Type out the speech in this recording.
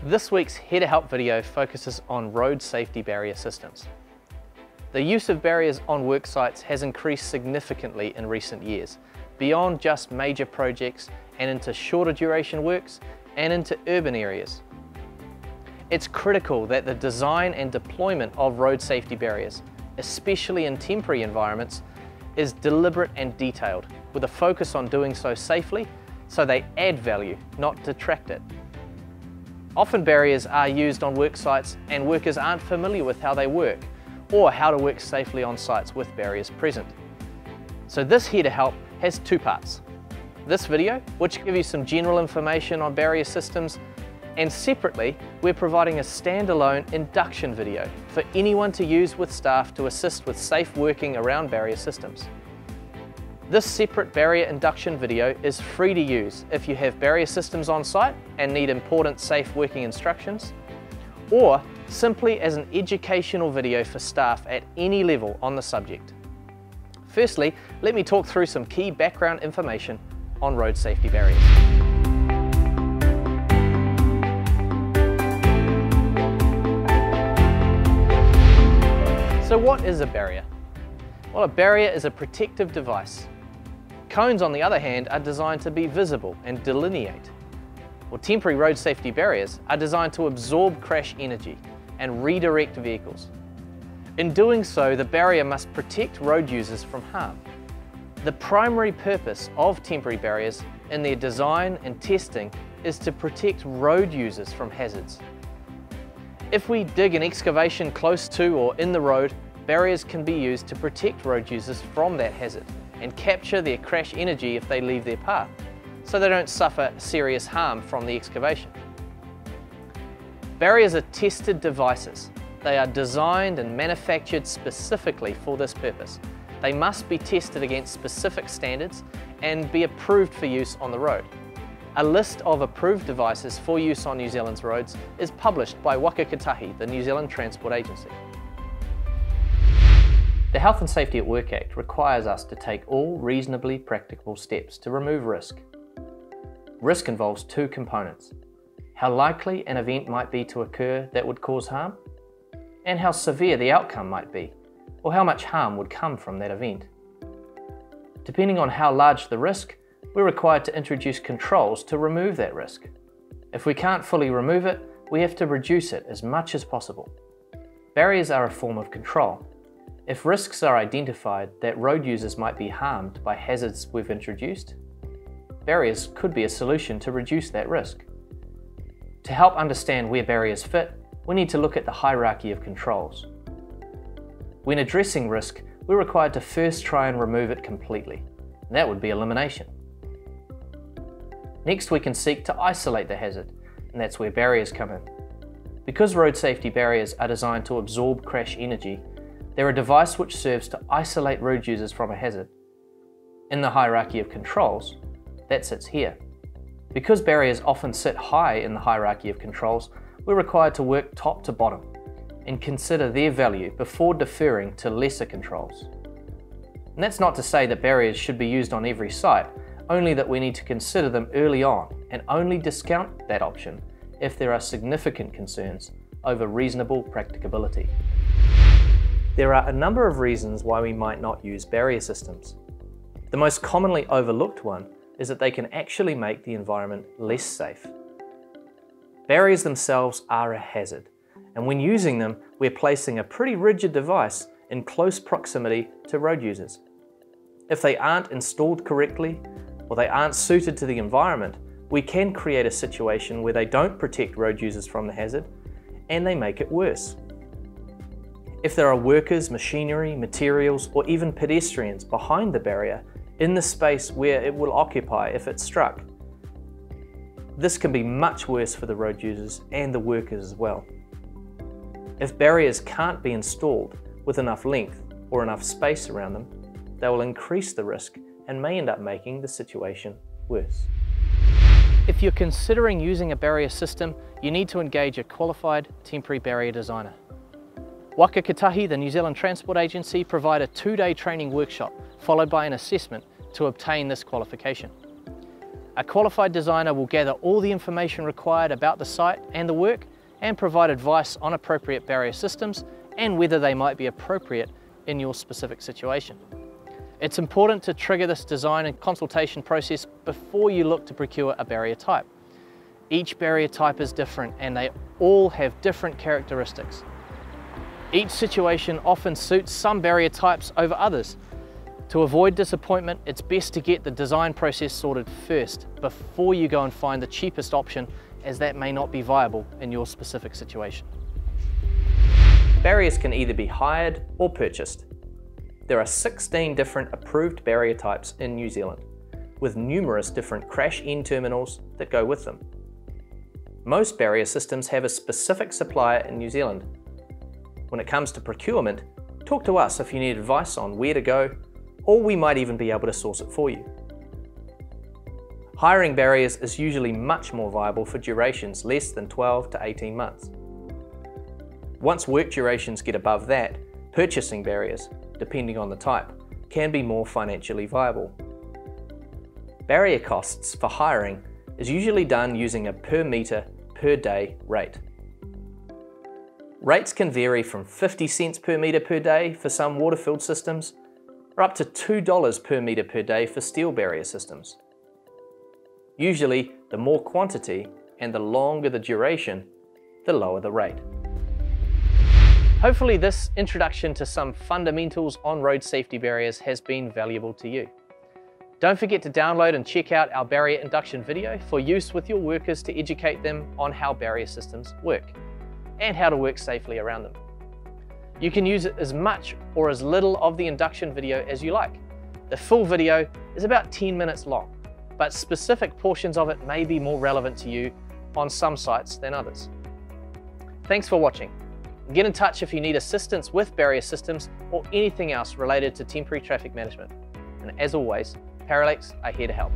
This week's Here to Help video focuses on road safety barrier systems. The use of barriers on work sites has increased significantly in recent years, beyond just major projects and into shorter duration works and into urban areas. It's critical that the design and deployment of road safety barriers, especially in temporary environments, is deliberate and detailed, with a focus on doing so safely so they add value, not detract it. Often barriers are used on work sites and workers aren't familiar with how they work or how to work safely on sites with barriers present. So this Here to Help has two parts. This video, which gives you some general information on barrier systems, and separately, we're providing a standalone induction video for anyone to use with staff to assist with safe working around barrier systems. This separate barrier induction video is free to use if you have barrier systems on site and need important safe working instructions, or simply as an educational video for staff at any level on the subject. Firstly, let me talk through some key background information on road safety barriers. So what is a barrier? Well, a barrier is a protective device. Cones, on the other hand, are designed to be visible and delineate. Well, temporary road safety barriers are designed to absorb crash energy and redirect vehicles. In doing so, the barrier must protect road users from harm. The primary purpose of temporary barriers in their design and testing is to protect road users from hazards. If we dig an excavation close to or in the road, barriers can be used to protect road users from that hazard and capture their crash energy if they leave their path, so they don't suffer serious harm from the excavation. Barriers are tested devices. They are designed and manufactured specifically for this purpose. They must be tested against specific standards and be approved for use on the road. A list of approved devices for use on New Zealand's roads is published by Whakakatahi, the New Zealand Transport Agency. The Health and Safety at Work Act requires us to take all reasonably practicable steps to remove risk. Risk involves two components: how likely an event might be to occur that would cause harm, and how severe the outcome might be, or how much harm would come from that event. Depending on how large the risk, we're required to introduce controls to remove that risk. If we can't fully remove it, we have to reduce it as much as possible. Barriers are a form of control. If risks are identified that road users might be harmed by hazards we've introduced, barriers could be a solution to reduce that risk. To help understand where barriers fit, we need to look at the hierarchy of controls. When addressing risk, we're required to first try and remove it completely. That would be elimination. Next, we can seek to isolate the hazard, and that's where barriers come in. Because road safety barriers are designed to absorb crash energy, they're a device which serves to isolate road users from a hazard. In the hierarchy of controls, that sits here. Because barriers often sit high in the hierarchy of controls, we're required to work top to bottom and consider their value before deferring to lesser controls. And that's not to say that barriers should be used on every site, only that we need to consider them early on and only discount that option if there are significant concerns over reasonable practicability. There are a number of reasons why we might not use barrier systems. The most commonly overlooked one is that they can actually make the environment less safe. Barriers themselves are a hazard, and when using them, we're placing a pretty rigid device in close proximity to road users. If they aren't installed correctly, or they aren't suited to the environment, we can create a situation where they don't protect road users from the hazard, and they make it worse. If there are workers, machinery, materials, or even pedestrians behind the barrier in the space where it will occupy if it's struck, this can be much worse for the road users and the workers as well. If barriers can't be installed with enough length or enough space around them, they will increase the risk and may end up making the situation worse. If you're considering using a barrier system, you need to engage a qualified temporary barrier designer. Whakakatahi, the New Zealand Transport Agency, provide a 2-day training workshop followed by an assessment to obtain this qualification. A qualified designer will gather all the information required about the site and the work and provide advice on appropriate barrier systems and whether they might be appropriate in your specific situation. It's important to trigger this design and consultation process before you look to procure a barrier type. Each barrier type is different and they all have different characteristics. Each situation often suits some barrier types over others. To avoid disappointment, it's best to get the design process sorted first before you go and find the cheapest option, as that may not be viable in your specific situation. Barriers can either be hired or purchased. There are 16 different approved barrier types in New Zealand, with numerous different crash end terminals that go with them. Most barrier systems have a specific supplier in New Zealand. When it comes to procurement, talk to us if you need advice on where to go, or we might even be able to source it for you. Hiring barriers is usually much more viable for durations less than 12 to 18 months. Once work durations get above that, purchasing barriers, depending on the type, can be more financially viable. Barrier costs for hiring is usually done using a per metre per day rate. Rates can vary from 50 cents per metre per day for some water-filled systems, or up to $2 per metre per day for steel barrier systems. Usually, the more quantity and the longer the duration, the lower the rate. Hopefully this introduction to some fundamentals on road safety barriers has been valuable to you. Don't forget to download and check out our barrier induction video for use with your workers to educate them on how barrier systems work and how to work safely around them. You can use as much or as little of the induction video as you like. The full video is about 10 minutes long, but specific portions of it may be more relevant to you on some sites than others. Thanks for watching. Get in touch if you need assistance with barrier systems or anything else related to temporary traffic management. And as always, Parallaxx are here to help.